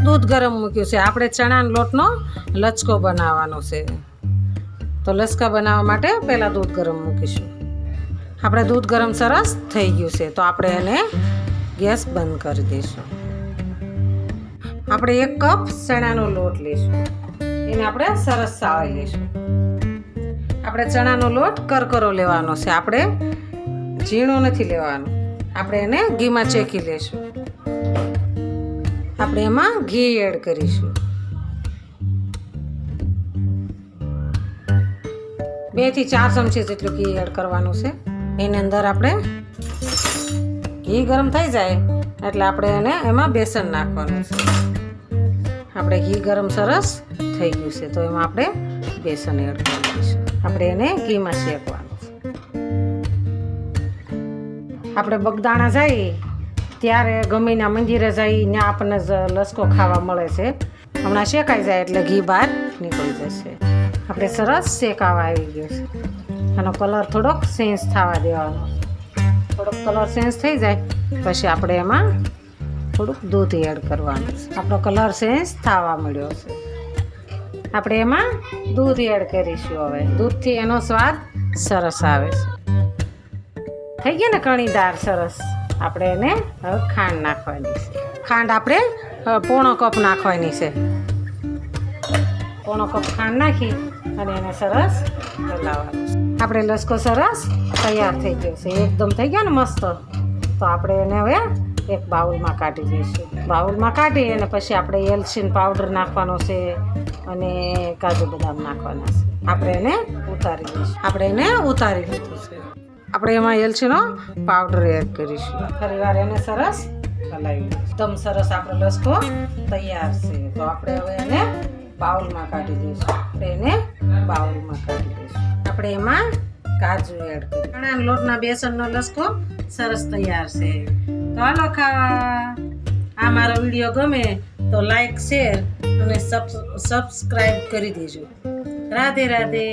દૂધ ગરમ મૂક્યું છે. આપણે ચણાના લોટનો લચકો બનાવવાનો છે. તો લચકા બનાવવા માટે પહેલાં દૂધ ગરમ મૂકીશું. આપણે દૂધ ગરમ સરસ થઈ ગયું છે, તો આપણે એને ગેસ બંધ કરી દઈશું. આપણે 1 કપ ચણાનો લોટ લઈશું. એને આપણે સરસ સાળી લઈશું. આપણે ચણાનો લોટ કરકરો લેવાનો છે. આપણે ઝીણો નથી લેવાનો. આપણે એને ઘીમાં ચેકી લઈશું. આપણે એમાં ઘી એડ કરીશું. 2 થી 4 ચમચી જેટલું ઘી એડ કરવાનું છે. એની અંદર આપણે ઘી ગરમ થઈ જાય એટલે આપણે એને એમાં બેસન નાખવાનું છે. આપણે ઘી ગરમ સરસ થઈ ગયું છે, તો એમાં આપણે બેસન એડ કરી દઈશું. આપણે એને ઘીમાં શેકવાનું છે. આપણે બગદાણા જઈએ ત્યારે ગમીના મંદિરે જઈ ત્યાં આપણને લસકો ખાવા મળે છે. હમણાં શેકાઈ જાય એટલે ઘી બહાર નીકળી જશે. આપણે સરસ શેકાવા આવી ગયો છે. આનો કલર થોડોક ચેન્જ થવા દેવાનો. થોડોક કલર ચેન્જ થઈ જાય પછી આપણે એમાં થોડુંક દૂધ એડ કરવાનું છે. આપણો કલર ચેન્જ થવા મળ્યો છે. આપણે એમાં દૂધ એડ કરીશું. હવે દૂધથી એનો સ્વાદ સરસ આવે છે. થઈ ગયા ને કણીદાર સરસ. આપણે એને હવે ખાંડ નાખવાની છે. ખાંડ આપણે 1/4 કપ નાખવાની છે. 1/4 કપ ખાંડ નાખી અને એને સરસ હલાવવાનું. આપણે લસકો સરસ તૈયાર થઈ ગયો છે. એકદમ થઈ ગયો ને મસ્ત. તો આપણે એને હવે એક બાઉલમાં કાઢી દઈશું. બાઉલમાં કાઢી અને પછી આપણે એલચીનો પાવડર નાખવાનો છે અને કાજુ બદામ નાખવાના છે. આપણે એને ઉતારી દઈશું. આપણે એને ઉતારી લીધું છે. આપણે એમાં એલચીનો પાવડર એડ કરીશું. ફરીવાર એને સરસ હલાવી. એકદમ સરસ આપણો લસકો તૈયાર છે. તો આપણે હવે એને બાઉલમાં કાઢી દઈશું. આપણે એને બાઉલમાં કાઢી દઈશું. આપણે એમાં કાજુ એડ કરીશું. ચણાના લોટના બેસનનો લસકો સરસ તૈયાર છે. તો હાલો ખાવા. આ મારો વિડીયો ગમે તો લાઈક, શેર અને સબસ્ક્રાઈબ કરી દેજો. રાધે રાધે.